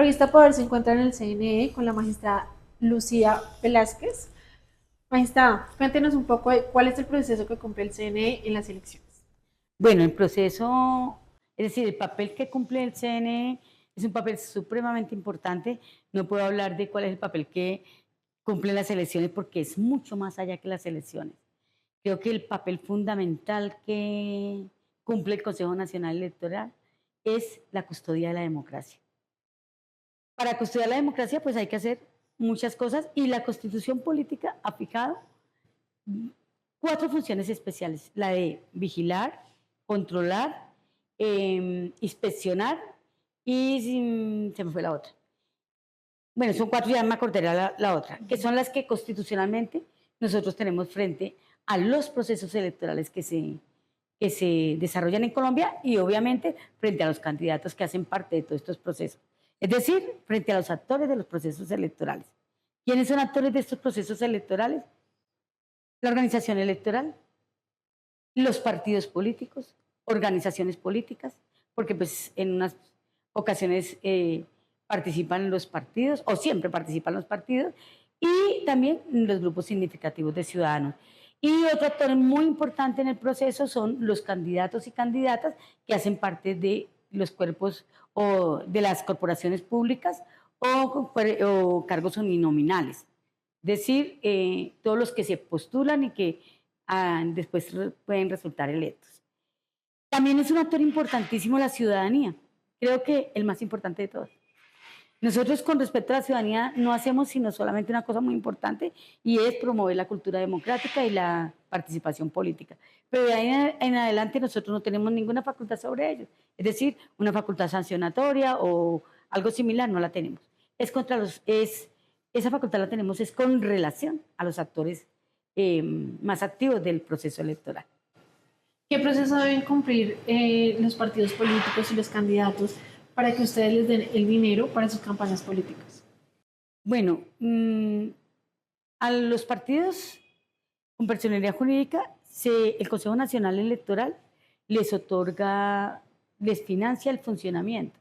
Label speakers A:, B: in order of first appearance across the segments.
A: Revista Poder se encuentra en el CNE con la magistrada Lucía Velázquez. Magistrada, cuéntenos un poco de cuál es el proceso que cumple el CNE en las elecciones.
B: Bueno, el proceso, es decir, el papel que cumple el CNE es un papel supremamente importante. No puedo hablar de cuál es el papel que cumplen las elecciones porque es mucho más allá que las elecciones. Creo que el papel fundamental que cumple el Consejo Nacional Electoral es la custodia de la democracia. Para custodiar la democracia, pues hay que hacer muchas cosas y la Constitución Política ha fijado 4 funciones especiales: la de vigilar, controlar, inspeccionar y se me fue la otra. Bueno, son 4, ya me acordaré la otra, que son las que constitucionalmente nosotros tenemos frente a los procesos electorales que se desarrollan en Colombia y obviamente frente a los candidatos que hacen parte de todos estos procesos. Es decir, frente a los actores de los procesos electorales. ¿Quiénes son actores de estos procesos electorales? La organización electoral, los partidos políticos, organizaciones políticas, porque pues en unas ocasiones participan los partidos, o siempre participan los partidos, y también los grupos significativos de ciudadanos. Y otro actor muy importante en el proceso son los candidatos y candidatas que hacen parte de los cuerpos o de las corporaciones públicas o cargos uninominales. Es decir, todos los que se postulan y que después pueden resultar electos. También es un actor importantísimo la ciudadanía, creo que el más importante de todos. Nosotros con respecto a la ciudadanía no hacemos sino solamente una cosa muy importante y es promover la cultura democrática y la participación política. Pero de ahí en adelante nosotros no tenemos ninguna facultad sobre ellos. Es decir, una facultad sancionatoria o algo similar no la tenemos. Esa facultad la tenemos es con relación a los actores más activos del proceso electoral.
A: ¿Qué proceso deben cumplir los partidos políticos y los candidatos para que ustedes les den el dinero para sus campañas políticas?
B: Bueno, a los partidos con personería jurídica, el Consejo Nacional Electoral les otorga, les financia el funcionamiento.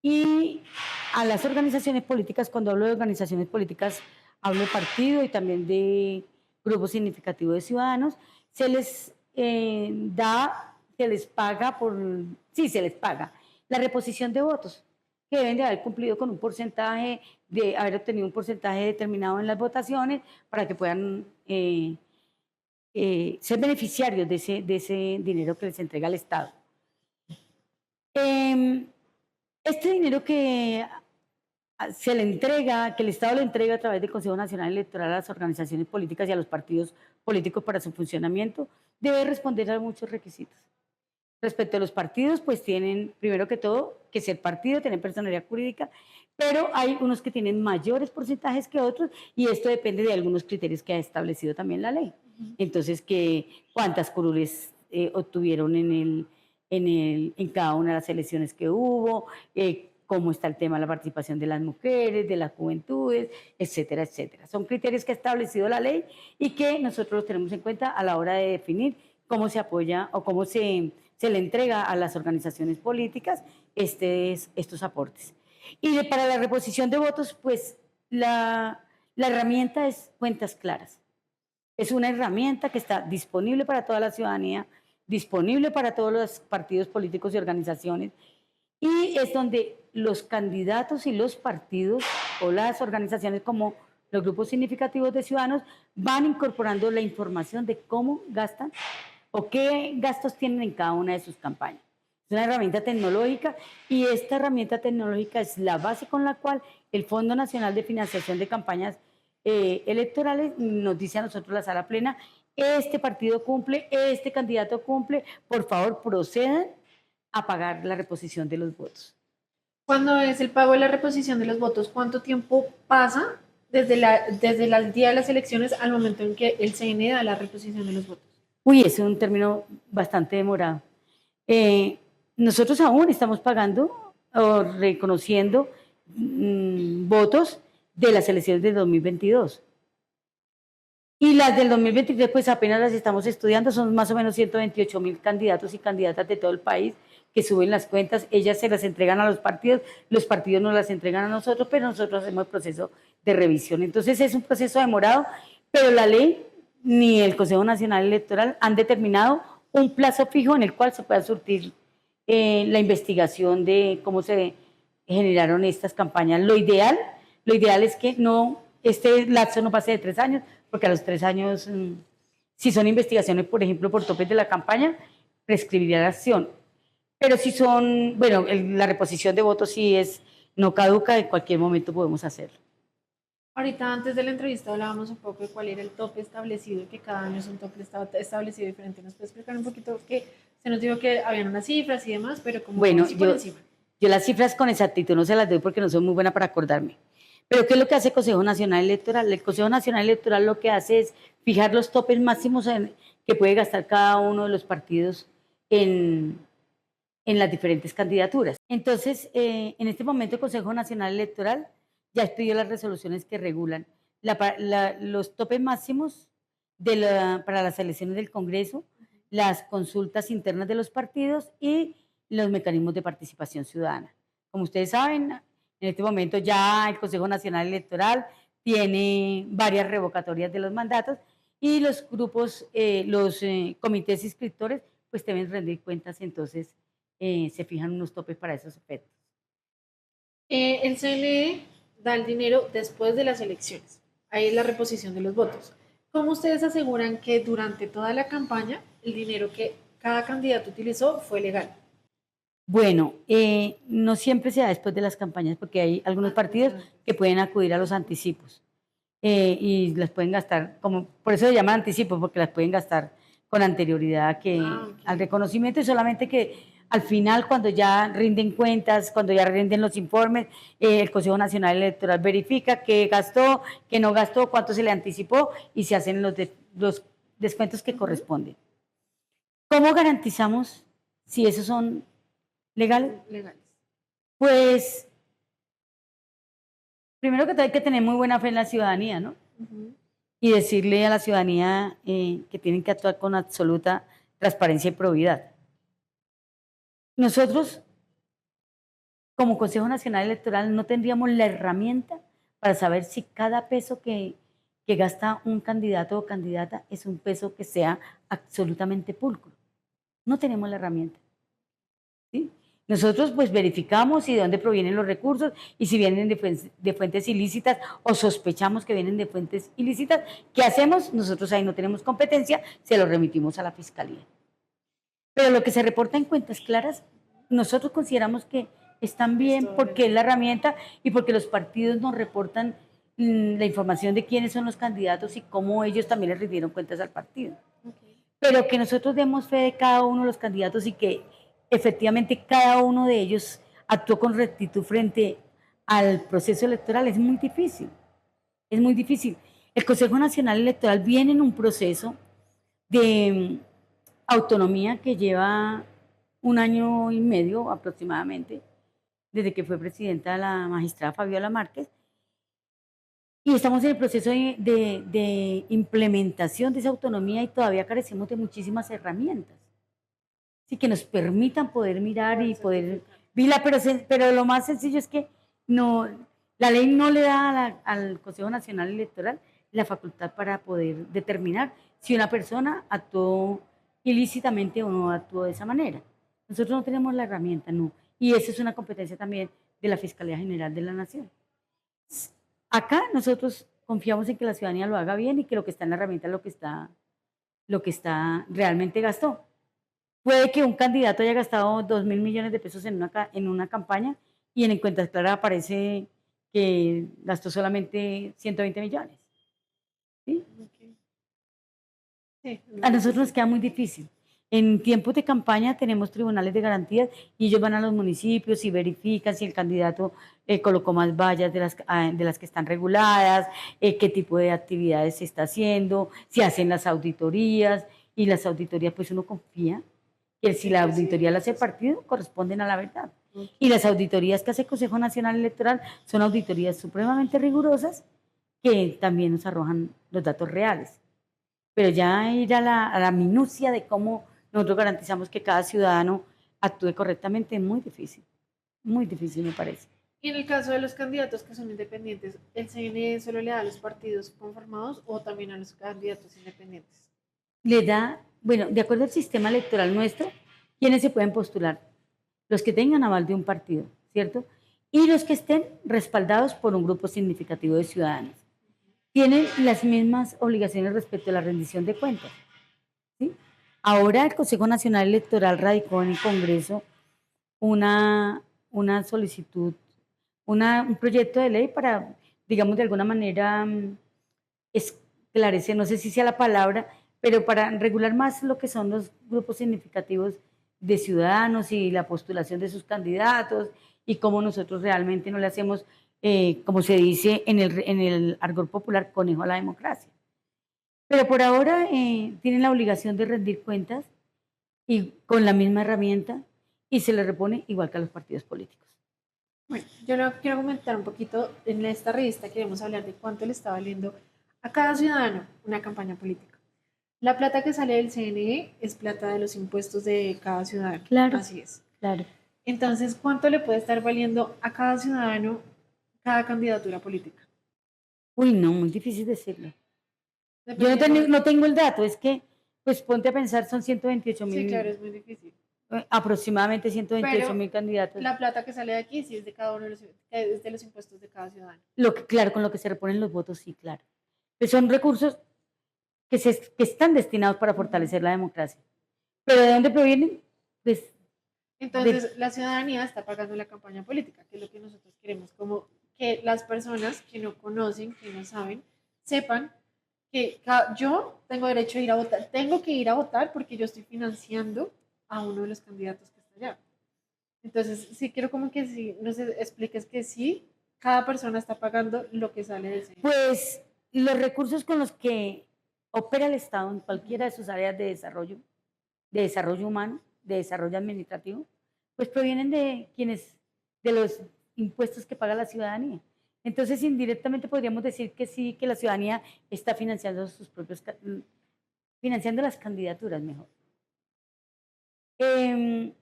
B: Y a las organizaciones políticas, cuando hablo de organizaciones políticas, hablo de partido y también de grupos significativos de ciudadanos, se les se les paga se les paga la reposición de votos, que deben de haber cumplido con un porcentaje, de haber obtenido un porcentaje determinado en las votaciones para que puedan ser beneficiarios de ese dinero que les entrega el Estado. Este dinero que se le entrega, que el Estado le entrega a través del Consejo Nacional Electoral a las organizaciones políticas y a los partidos políticos para su funcionamiento, debe responder a muchos requisitos. Respecto a los partidos, pues tienen, primero que todo, que ser partido, tener personalidad jurídica, pero hay unos que tienen mayores porcentajes que otros y esto depende de algunos criterios que ha establecido también la ley. Entonces, cuántas curules obtuvieron en cada una de las elecciones que hubo, cómo está el tema de la participación de las mujeres, de las juventudes, etcétera, etcétera. Son criterios que ha establecido la ley y que nosotros los tenemos en cuenta a la hora de definir cómo se apoya o cómo se le entrega a las organizaciones políticas estos aportes. Y para la reposición de votos, pues la herramienta es cuentas claras. Es una herramienta que está disponible para toda la ciudadanía, disponible para todos los partidos políticos y organizaciones, y es donde los candidatos y los partidos o las organizaciones como los grupos significativos de ciudadanos van incorporando la información de cómo gastan o qué gastos tienen en cada una de sus campañas. Es una herramienta tecnológica y esta herramienta tecnológica es la base con la cual el Fondo Nacional de Financiación de Campañas Electorales nos dice a nosotros la sala plena: este partido cumple, este candidato cumple, por favor procedan a pagar la reposición de los votos.
A: Cuando es el pago de la reposición de los votos, ¿cuánto tiempo pasa desde el día de las elecciones al momento en que el CNE da la reposición de los votos?
B: Uy, es un término bastante demorado. Nosotros aún estamos pagando o reconociendo votos de las elecciones de 2022. Y las del 2023, pues apenas las estamos estudiando, son más o menos 128.000 candidatos y candidatas de todo el país que suben las cuentas, ellas se las entregan a los partidos nos las entregan a nosotros, pero nosotros hacemos el proceso de revisión. Entonces es un proceso demorado, pero la ley ni el Consejo Nacional Electoral han determinado un plazo fijo en el cual se pueda surtir la investigación de cómo se generaron estas campañas. Lo ideal es que este lapso no pase de 3 años, porque a los 3 años, si son investigaciones, por ejemplo, por topes de la campaña, prescribiría la acción. Pero si son, bueno, la reposición de votos sí no caduca, en cualquier momento podemos hacerlo.
A: Ahorita antes de la entrevista hablábamos un poco de cuál era el tope establecido, que cada año es un tope establecido diferente. ¿Nos puede explicar un poquito? Que se nos dijo que habían unas cifras y demás, pero como
B: bueno,
A: por encima.
B: Yo las cifras con exactitud no se las doy porque no soy muy buena para acordarme. Pero ¿qué es lo que hace el Consejo Nacional Electoral? El Consejo Nacional Electoral lo que hace es fijar los topes máximos que puede gastar cada uno de los partidos en las diferentes candidaturas. Entonces, en este momento el Consejo Nacional Electoral ya expidió las resoluciones que regulan los topes máximos para las elecciones del Congreso, las consultas internas de los partidos y los mecanismos de participación ciudadana. Como ustedes saben, en este momento ya el Consejo Nacional Electoral tiene varias revocatorias de los mandatos y los grupos, comités inscriptores, pues deben rendir cuentas, entonces se fijan unos topes para esos efectos.
A: El CNE da el dinero después de las elecciones. Ahí es la reposición de los votos. ¿Cómo ustedes aseguran que durante toda la campaña el dinero que cada candidato utilizó fue legal?
B: Bueno, no siempre se da después de las campañas porque hay algunos partidos que pueden acudir a los anticipos y las pueden gastar, por eso se llaman anticipos, porque las pueden gastar con anterioridad al reconocimiento, y solamente que al final, cuando ya rinden cuentas, cuando ya rinden los informes, el Consejo Nacional Electoral verifica qué gastó, qué no gastó, cuánto se le anticipó y se hacen los descuentos que corresponden. ¿Cómo garantizamos si esos son legales? Pues, primero que todo hay que tener muy buena fe en la ciudadanía, ¿no? Y decirle a la ciudadanía que tienen que actuar con absoluta transparencia y probidad. Nosotros, como Consejo Nacional Electoral, no tendríamos la herramienta para saber si cada peso que gasta un candidato o candidata es un peso que sea absolutamente pulcro. No tenemos la herramienta. ¿Sí? Nosotros pues verificamos de dónde provienen los recursos y si vienen de fuentes ilícitas o sospechamos que vienen de fuentes ilícitas, ¿qué hacemos? Nosotros ahí no tenemos competencia, se lo remitimos a la Fiscalía. Pero lo que se reporta en cuentas claras, nosotros consideramos que están bien porque es la herramienta y porque los partidos nos reportan la información de quiénes son los candidatos y cómo ellos también les rindieron cuentas al partido. Pero que nosotros demos fe de cada uno de los candidatos y que efectivamente cada uno de ellos actuó con rectitud frente al proceso electoral es muy difícil. Es muy difícil. El Consejo Nacional Electoral viene en un proceso de autonomía que lleva 1 año y medio aproximadamente, desde que fue presidenta la magistrada Fabiola Márquez, y estamos en el proceso de implementación de esa autonomía y todavía carecemos de muchísimas herramientas, así que nos permitan poder mirar y poder... Pero lo más sencillo es que la ley no le da al Consejo Nacional Electoral la facultad para poder determinar si una persona actuó ilícitamente o no actuó de esa manera. Nosotros no tenemos la herramienta, no. Y esa es una competencia también de la Fiscalía General de la Nación. Acá nosotros confiamos en que la ciudadanía lo haga bien y que lo que está en la herramienta es lo que está realmente gastó. Puede que un candidato haya gastado 2.000 millones de pesos en una campaña y en cuentas claras aparece que gastó solamente 120 millones. ¿Sí? Sí, a nosotros nos queda muy difícil. En tiempos de campaña tenemos tribunales de garantías y ellos van a los municipios y verifican si el candidato colocó más vallas de las que están reguladas, qué tipo de actividades se está haciendo, si hacen las auditorías, y las auditorías pues uno confía que si la auditoría la hace el partido corresponden a la verdad. Y las auditorías que hace el Consejo Nacional Electoral son auditorías supremamente rigurosas que también nos arrojan los datos reales. pero ya ir a la minucia de cómo nosotros garantizamos que cada ciudadano actúe correctamente es muy difícil me parece.
A: Y en el caso de los candidatos que son independientes, ¿el CNE solo le da a los partidos conformados o también a los candidatos independientes?
B: Le da, bueno, de acuerdo al sistema electoral nuestro, ¿quiénes se pueden postular? Los que tengan aval de un partido, ¿cierto? Y los que estén respaldados por un grupo significativo de ciudadanos. Tienen las mismas obligaciones respecto a la rendición de cuentas, ¿sí? Ahora el Consejo Nacional Electoral radicó en el Congreso una solicitud, un proyecto de ley para, digamos, de alguna manera esclarecer, no sé si sea la palabra, pero para regular más lo que son los grupos significativos de ciudadanos y la postulación de sus candidatos y cómo nosotros realmente no le hacemos, como se dice en el argot popular, conejo a la democracia. Pero por ahora tienen la obligación de rendir cuentas y con la misma herramienta y se le repone igual que a los partidos políticos.
A: Bueno, yo lo quiero comentar un poquito. En esta revista queremos hablar de cuánto le está valiendo a cada ciudadano una campaña política. La plata que sale del CNE es plata de los impuestos de cada ciudadano.
B: Claro,
A: Así es.
B: claro.
A: Entonces, ¿cuánto le puede estar valiendo a cada ciudadano cada candidatura política?
B: Uy, no, muy difícil decirlo. Yo
A: Dependiendo.
B: no tengo el dato, es que, pues ponte a pensar, son 128
A: Sí, claro,
B: mil,
A: es muy difícil.
B: aproximadamente 128
A: Pero
B: mil candidatos.
A: la plata que sale de aquí sí es de cada uno de es de los impuestos de cada ciudadano.
B: Claro, con lo que se reponen los votos, sí, claro. Pues son recursos que están destinados para fortalecer la democracia. ¿Pero de dónde provienen? Pues de,
A: Entonces, la ciudadanía está pagando la campaña política, que es lo que nosotros queremos, como que las personas que no conocen, que no saben, sepan que yo tengo derecho a ir a votar, tengo que ir a votar porque yo estoy financiando a uno de los candidatos que está allá. Entonces, sí quiero como que sí, nos expliques que sí, cada persona está pagando lo que sale del CNE.
B: pues los recursos con los que opera el Estado en cualquiera de sus áreas de desarrollo humano, de desarrollo administrativo, pues provienen de quienes, de los impuestos que paga la ciudadanía. Entonces, indirectamente podríamos decir que sí, que la ciudadanía está financiando sus propios, financiando las candidaturas mejor. Eh,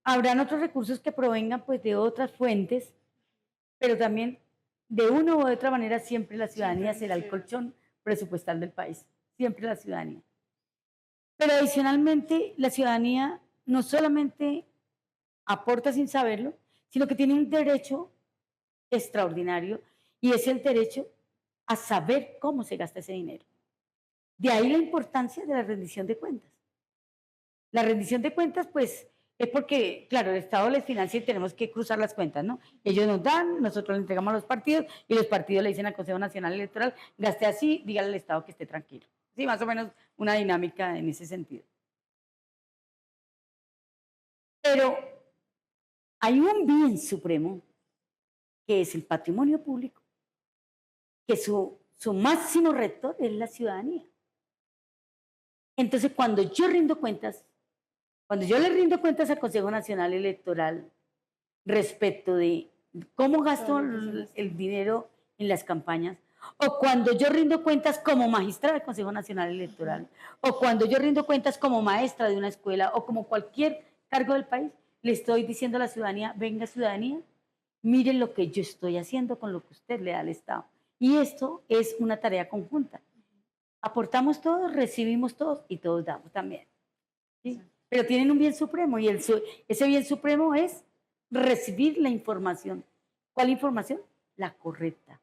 B: Habrán otros recursos que provengan pues de otras fuentes, pero también de una u otra manera siempre la
A: Siempre
B: ciudadanía
A: es la
B: será el
A: ciudadanía.
B: colchón presupuestal del país, siempre la ciudadanía. Pero adicionalmente, la ciudadanía no solamente aporta sin saberlo, sino que tiene un derecho extraordinario y es el derecho a saber cómo se gasta ese dinero. De ahí la importancia de la rendición de cuentas. La rendición de cuentas, pues, es porque, claro, el Estado les financia y tenemos que cruzar las cuentas, ¿no? Ellos nos dan, nosotros le entregamos a los partidos y los partidos le dicen al Consejo Nacional Electoral, gaste así, dígale al Estado que esté tranquilo. Sí, más o menos una dinámica en ese sentido. Pero hay un bien supremo que es el patrimonio público, que su máximo rector es la ciudadanía. Entonces, cuando yo rindo cuentas, cuando yo le rindo cuentas al Consejo Nacional Electoral respecto de cómo
A: Todo
B: gasto
A: lo que se gasta.
B: el dinero en las campañas, o cuando yo rindo cuentas como magistrada del Consejo Nacional Electoral, o cuando yo rindo cuentas como maestra de una escuela, o como cualquier cargo del país, le estoy diciendo a la ciudadanía, venga ciudadanía, miren lo que yo estoy haciendo con lo que usted le da al Estado. Y esto es una tarea conjunta. Aportamos todos, recibimos todos y todos damos también. ¿Sí? Pero tienen un bien supremo y ese bien supremo es recibir la información. ¿Cuál información? La correcta,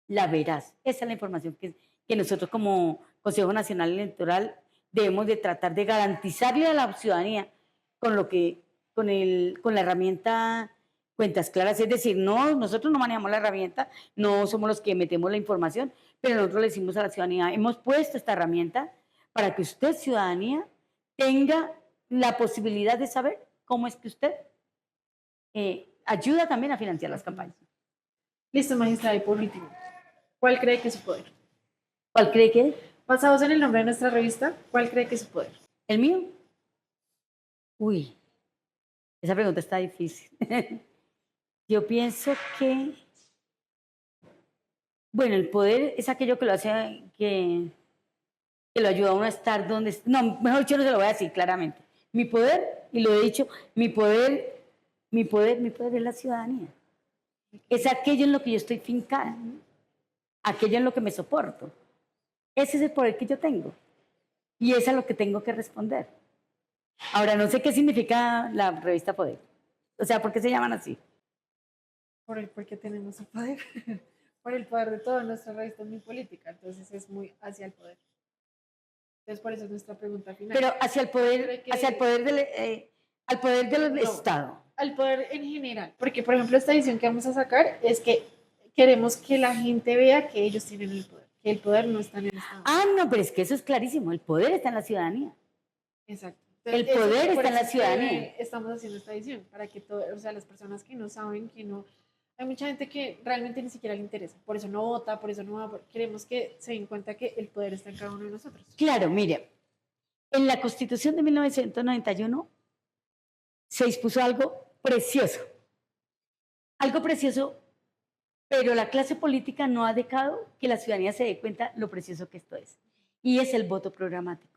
B: la veraz. Esa es la información que nosotros como Consejo Nacional Electoral debemos de tratar de garantizarle a la ciudadanía con lo que, con la herramienta cuentas claras. Es decir, no, nosotros no manejamos la herramienta, no somos los que metemos la información, pero nosotros le decimos a la ciudadanía, hemos puesto esta herramienta para que usted, ciudadanía, tenga la posibilidad de saber cómo es que usted ayuda también a financiar las campañas.
A: Listo, magistrada. Y por último, ¿cuál cree que es su poder?
B: ¿Cuál cree que es?
A: Basados en el nombre de nuestra revista, ¿cuál cree que es su poder?
B: ¿El mío? Uy, esa pregunta está difícil. Yo pienso que, bueno, el poder es aquello que lo hace, que lo ayuda a uno a estar donde... No, mejor dicho, no se lo voy a decir claramente. Mi poder, y lo he dicho, mi poder es la ciudadanía. Es aquello en lo que yo estoy fincada, aquello en lo que me soporto. Ese es el poder que yo tengo. Y es a lo que tengo que responder. Ahora, no sé qué significa la revista Poder. O sea, ¿por qué se llaman así?
A: Porque tenemos el poder, por el poder de toda nuestra revista es muy política, entonces es muy hacia el poder. Entonces por eso es nuestra pregunta final.
B: Pero hacia el poder, al poder del
A: No,
B: Estado.
A: al poder en general, porque por ejemplo esta edición que vamos a sacar es que queremos que la gente vea que ellos tienen el poder, que el poder no está en el Estado.
B: Ah, no, pero es que eso es clarísimo, el poder está en la ciudadanía.
A: Exacto.
B: El poder está en la ciudadanía.
A: Estamos haciendo esta edición para que o sea, las personas que no saben, que no, hay mucha gente que realmente ni siquiera le interesa, por eso no vota, por eso no va, queremos que se den cuenta que el poder está en cada uno de nosotros.
B: Claro, mire, en la Constitución de 1991 se dispuso algo precioso, pero la clase política no ha dejado que la ciudadanía se dé cuenta lo precioso que esto es, y es el voto programático.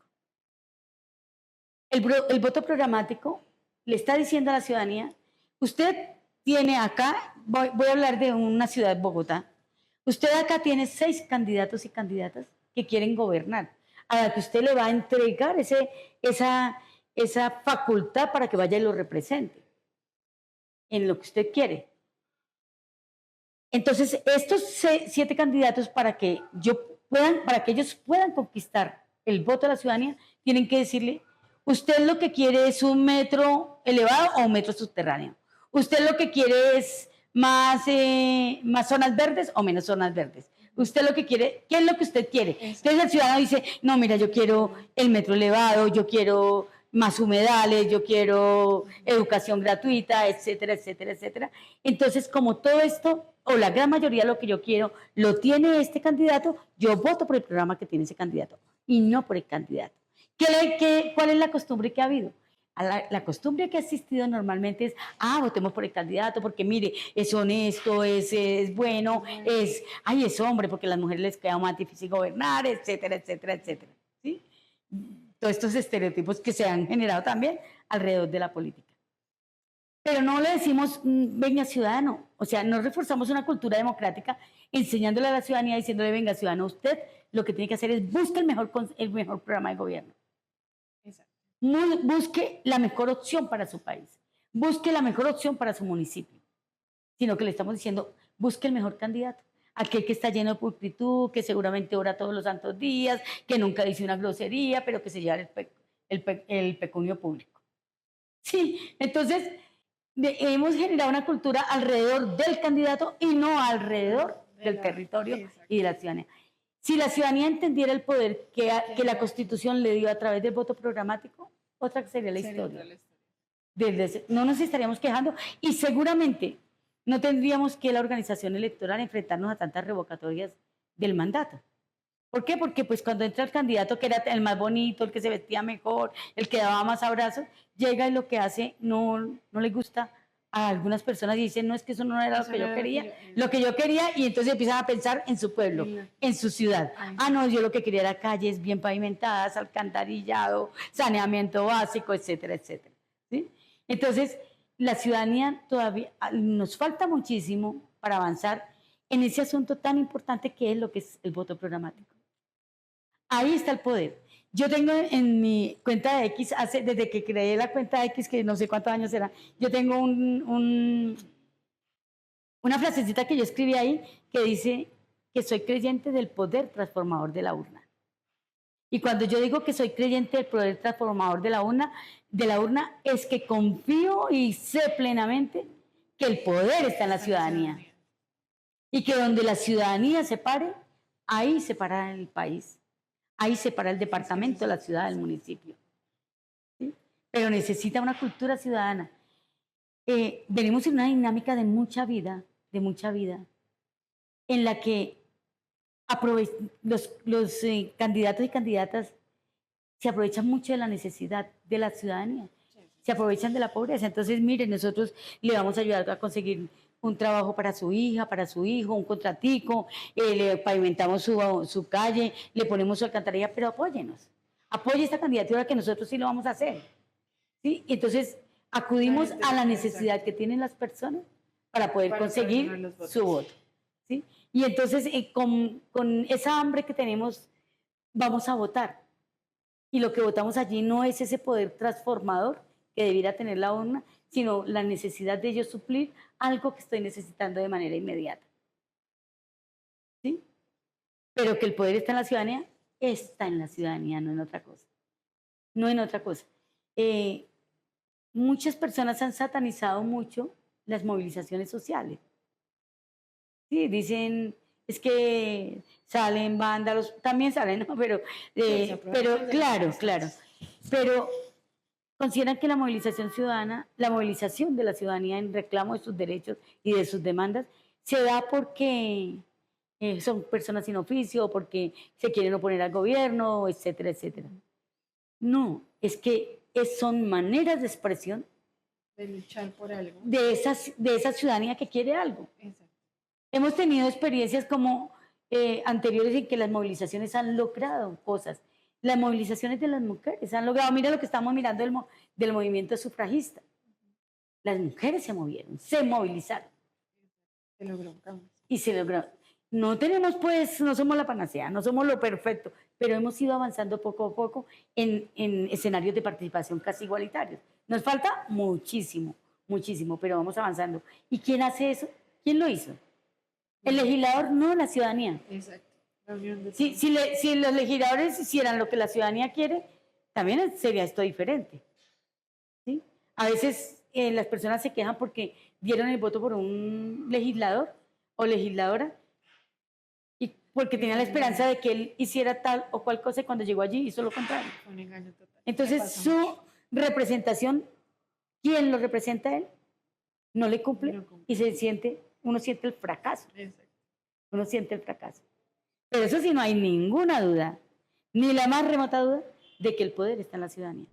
B: El voto programático le está diciendo a la ciudadanía, usted tiene acá, voy a hablar de una ciudad, Bogotá, usted acá tiene 6 candidatos y candidatas que quieren gobernar, a la que usted le va a entregar esa facultad para que vaya y lo represente en lo que usted quiere. Entonces, estos 7 candidatos para que ellos puedan conquistar el voto de la ciudadanía, tienen que decirle, usted lo que quiere es un metro elevado o un metro subterráneo. Usted lo que quiere es más zonas verdes o menos zonas verdes. Usted lo que quiere, ¿qué es lo que usted quiere? Entonces el ciudadano dice, no, mira, yo quiero el metro elevado, yo quiero más humedales, yo quiero educación gratuita, etcétera, etcétera, etcétera. Entonces, como todo esto, o la gran mayoría de lo que yo quiero, lo tiene este candidato, yo voto por el programa que tiene ese candidato y no por el candidato. ¿Cuál es la costumbre que ha habido? La costumbre que ha existido normalmente es, votemos por el candidato porque mire, es honesto, es bueno, es hombre, porque a las mujeres les queda más difícil gobernar, etcétera, etcétera, etcétera. ¿Sí? Todos estos estereotipos que se han generado también alrededor de la política. Pero no le decimos, venga ciudadano, o sea, no reforzamos una cultura democrática enseñándole a la ciudadanía, diciéndole, venga ciudadano, usted lo que tiene que hacer es buscar el mejor programa de gobierno. Exacto. Busque la mejor opción para su país, busque la mejor opción para su municipio, sino que le estamos diciendo, busque el mejor candidato, aquel que está lleno de pulcritud, que seguramente ora todos los santos días, que nunca dice una grosería, pero que se lleva el pecunio público. Sí, entonces hemos generado una cultura alrededor del candidato y no alrededor del territorio y de la ciudadanía. Si la ciudadanía entendiera el poder que la Constitución le dio a través del voto programático, otra sería la historia. No nos estaríamos quejando y seguramente no tendríamos que la organización electoral enfrentarnos a tantas revocatorias del mandato. ¿Por qué? Porque pues cuando entra el candidato que era el más bonito, el que se vestía mejor, el que daba más abrazos, llega y lo que hace no le gusta a algunas personas y dicen, no, es que eso no era lo que yo quería, y entonces empiezan a pensar en su pueblo, en su ciudad. No, yo lo que quería era calles bien pavimentadas, alcantarillado, saneamiento básico, etcétera, etcétera. ¿Sí? Entonces, la ciudadanía todavía nos falta muchísimo para avanzar en ese asunto tan importante que es lo que es el voto programático. Ahí está el poder. Yo tengo en mi cuenta de X, desde que creé la cuenta de X, que no sé cuántos años era, yo tengo una frasecita que yo escribí ahí que dice que soy creyente del poder transformador de la urna. Y cuando yo digo que soy creyente del poder transformador de la urna es que confío y sé plenamente que el poder está en la ciudadanía. Y que donde la ciudadanía se pare, ahí se para el país. Ahí se para el departamento, la ciudad, el municipio. ¿Sí? Pero necesita una cultura ciudadana. Venimos en una dinámica de mucha vida, en la que los candidatos y candidatas se aprovechan mucho de la necesidad de la ciudadanía. se aprovechan de la pobreza. Entonces, miren, nosotros le vamos a ayudar a conseguir un trabajo para su hija, para su hijo, un contratico, le pavimentamos su calle, le ponemos su alcantarilla, pero apóyenos. Apoye esta candidatura que nosotros sí lo vamos a hacer. ¿Sí? Entonces, acudimos a la necesidad que tienen las personas para poder conseguir su voto. ¿Sí? Y entonces, con esa hambre que tenemos, vamos a votar. Y lo que votamos allí no es ese poder transformador que debiera tener la urna, sino la necesidad de ellos suplir algo que estoy necesitando de manera inmediata. ¿Sí? Pero que el poder está en la ciudadanía, está en la ciudadanía, no en otra cosa. No en otra cosa. Muchas personas han satanizado mucho las movilizaciones sociales. Sí, dicen, es que salen vándalos, también salen, ¿no? Pero claro, claro. Pero consideran que la movilización ciudadana, la movilización de la ciudadanía en reclamo de sus derechos y de sus demandas, se da porque son personas sin oficio, porque se quieren oponer al gobierno, etcétera, etcétera. No, es que son maneras de expresión
A: de luchar por algo.
B: De esa ciudadanía que quiere algo.
A: Exacto.
B: Hemos tenido experiencias como anteriores en que las movilizaciones han logrado cosas. Las movilizaciones de las mujeres han logrado, mira lo que estamos mirando del movimiento sufragista. Las mujeres se movieron, se movilizaron.
A: Se logró.
B: Y se logró. No tenemos, pues, no somos la panacea, no somos lo perfecto, pero hemos ido avanzando poco a poco en escenarios de participación casi igualitarios. Nos falta muchísimo, muchísimo, pero vamos avanzando. ¿Y quién hace eso? ¿Quién lo hizo? El legislador, no la ciudadanía.
A: Exacto. La unión de
B: si los legisladores hicieran lo que la ciudadanía quiere, también sería esto diferente. ¿Sí? A veces las personas se quejan porque dieron el voto por un legislador o legisladora y porque tenían la esperanza de que él hiciera tal o cual cosa y cuando llegó allí hizo lo contrario.
A: Un engaño total.
B: Entonces su representación, ¿quién lo representa a él? No le cumple y uno siente el fracaso.
A: Exacto.
B: Uno siente el fracaso. Pero eso sí, no hay ninguna duda, ni la más remota duda, de que el poder está en la ciudadanía.